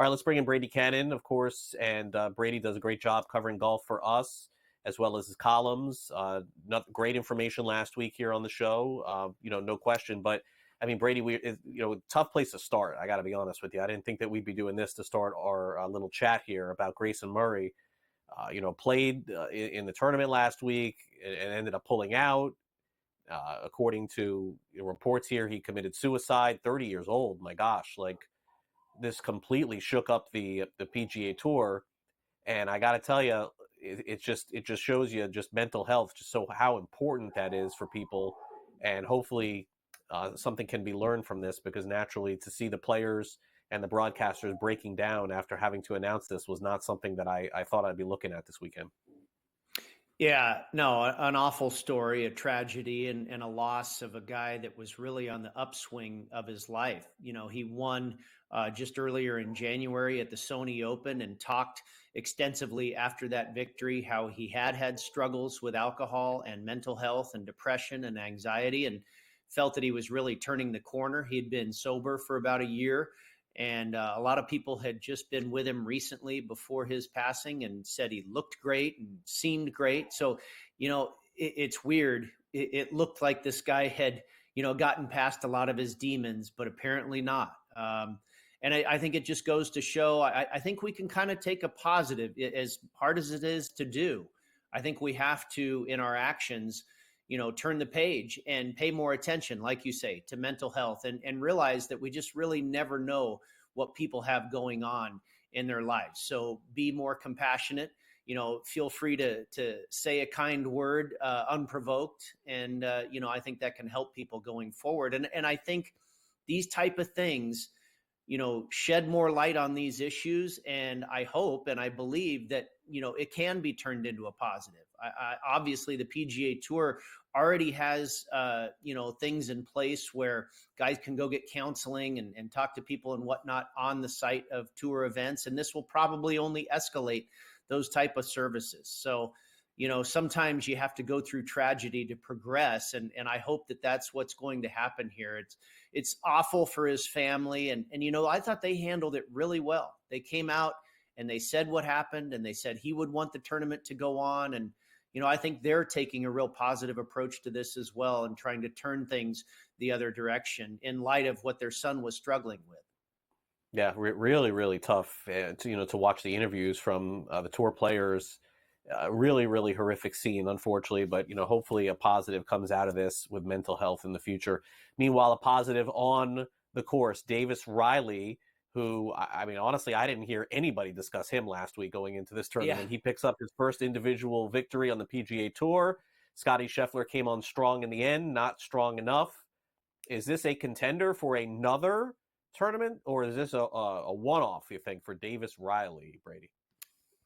All right, let's bring in Brady Kannon, of course, and Brady does a great job covering golf for us, as well as his columns. Great information last week here on the show, no question. But, I mean, Brady, tough place to start, I got to be honest with you. I didn't think that we'd be doing this to start our little chat here about Grayson Murray. Played in the tournament last week and ended up pulling out. According to reports here, he committed suicide, 30 years old. My gosh, this completely shook up the PGA Tour. And I got to tell you, it just shows you just mental health, just so how important that is for people. And hopefully something can be learned from this, because naturally to see the players and the broadcasters breaking down after having to announce this was not something that I thought I'd be looking at this weekend. Yeah, no, an awful story, a tragedy, and a loss of a guy that was really on the upswing of his life. He won just earlier in January at the Sony Open and talked extensively after that victory how he had struggles with alcohol and mental health and depression and anxiety, and felt that he was really turning the corner. He had been sober for about a year. And a lot of people had just been with him recently before his passing and said he looked great and seemed great. So, it's weird. It looked like this guy had, gotten past a lot of his demons, but apparently not. And I think it just goes to show, I think we can kind of take a positive, as hard as it is to do. I think we have to, in our actions, turn the page and pay more attention, like you say, to mental health and realize that we just really never know what people have going on in their lives. So be more compassionate, feel free to say a kind word unprovoked. And, I think that can help people going forward. And I think these type of things, shed more light on these issues. And I hope and I believe that, it can be turned into a positive. Obviously, the PGA Tour already has, things in place where guys can go get counseling and talk to people and whatnot on the site of tour events. And this will probably only escalate those type of services. So, sometimes you have to go through tragedy to progress. And I hope that that's what's going to happen here. It's awful for his family. And I thought they handled it really well. They came out and they said what happened, and they said he would want the tournament to go on. And, I think they're taking a real positive approach to this as well and trying to turn things the other direction in light of what their son was struggling with. Yeah, really, really tough to watch the interviews from the tour players. Really, really horrific scene, unfortunately, but hopefully a positive comes out of this with mental health in the future. Meanwhile, a positive on the course, Davis Riley, who, I mean, honestly, I didn't hear anybody discuss him last week going into this tournament. Yeah. He picks up his first individual victory on the PGA Tour. Scottie Scheffler came on strong in the end, not strong enough. Is this a contender for another tournament, or is this a one-off, you think, for Davis Riley, Brady?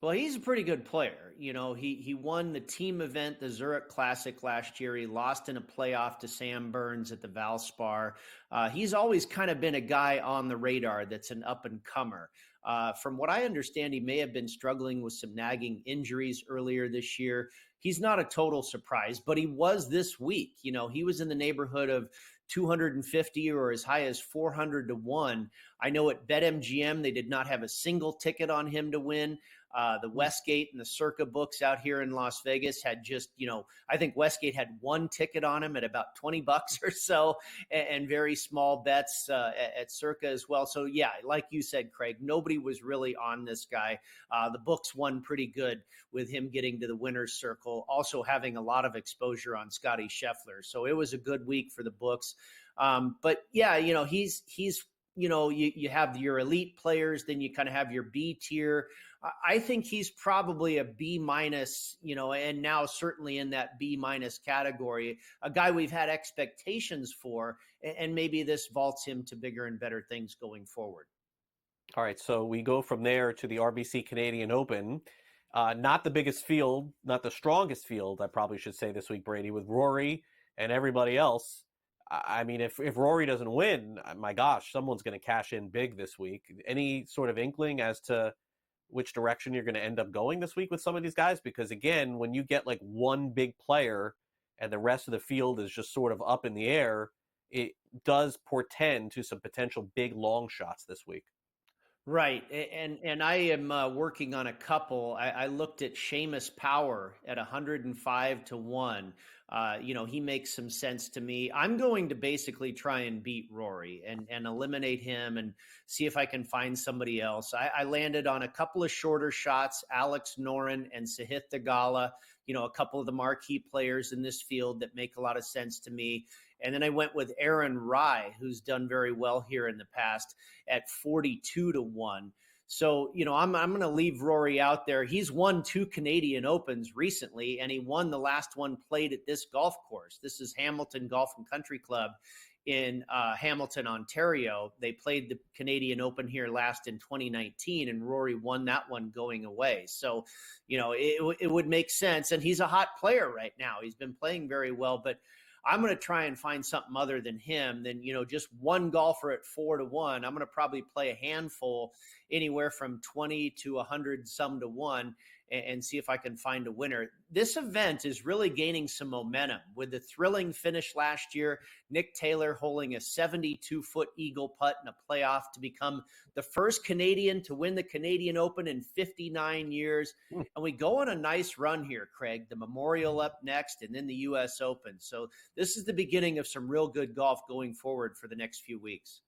Well, he's a pretty good player. He won the team event, the Zurich Classic last year. He lost in a playoff to Sam Burns at the Valspar. He's always kind of been a guy on the radar that's an up-and-comer. From what I understand, he may have been struggling with some nagging injuries earlier this year. He's not a total surprise, but he was this week. He was in the neighborhood of 250 or as high as 400 to 1. I know at BetMGM, they did not have a single ticket on him to win. The Westgate and the Circa books out here in Las Vegas had just, I think Westgate had one ticket on him at about $20 or so, and very small bets at Circa as well. So yeah, like you said, Craig, nobody was really on this guy. The books won pretty good with him getting to the winner's circle, also having a lot of exposure on Scottie Scheffler. So it was a good week for the books. But yeah, he's you have your elite players, then you kind of have your B tier. I think he's probably a B minus, and now certainly in that B minus category, a guy we've had expectations for, and maybe this vaults him to bigger and better things going forward. All right, so we go from there to the RBC Canadian Open. Not the biggest field, not the strongest field, I probably should say this week, Brady, with Rory and everybody else. I mean, if Rory doesn't win, my gosh, someone's going to cash in big this week. Any sort of inkling as to which direction you're going to end up going this week with some of these guys? Because again, when you get like one big player and the rest of the field is just sort of up in the air, it does portend to some potential big long shots this week. Right. And I am working on a couple. I looked at Seamus Power at 105 to 1. He makes some sense to me. I'm going to basically try and beat Rory and eliminate him and see if I can find somebody else. I landed on a couple of shorter shots, Alex Noren and Sahith Theegala, a couple of the marquee players in this field that make a lot of sense to me. And then I went with Aaron Rai, who's done very well here in the past at 42 to 1. So, I'm going to leave Rory out there. He's won 2 Canadian Opens recently, and he won the last one played at this golf course. This is Hamilton Golf and Country Club in Hamilton, Ontario. They played the Canadian Open here last in 2019, and Rory won that one going away. So, it would make sense. And he's a hot player right now. He's been playing very well, but I'm going to try and find something other than him than, just one golfer at 4 to 1. I'm going to probably play a handful anywhere from 20 to 100 some to 1 and see if I can find a winner. This event is really gaining some momentum with the thrilling finish last year. Nick Taylor holding a 72-foot eagle putt in a playoff to become the first Canadian to win the Canadian Open in 59 years. And we go on a nice run here, Craig. The Memorial up next and then the U.S. Open. So this is the beginning of some real good golf going forward for the next few weeks.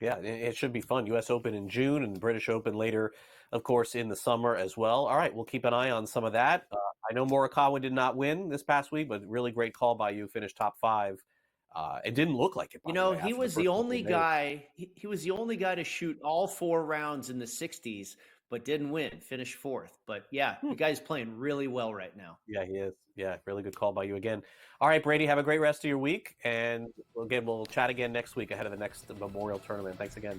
Yeah, it should be fun. U.S. Open in June and British Open later, of course, in the summer as well. All right, we'll keep an eye on some of that. I know Morikawa did not win this past week, but really great call by you. Finished top 5. It didn't look like it. By the way, He was the only guy. He was the only guy to shoot all 4 rounds in the 60s, but didn't win. Finished 4th. But yeah, the guy's playing really well right now. Yeah, he is. Yeah, really good call by you again. All right, Brady, have a great rest of your week, and again, we'll chat again next week ahead of the next Memorial Tournament. Thanks again.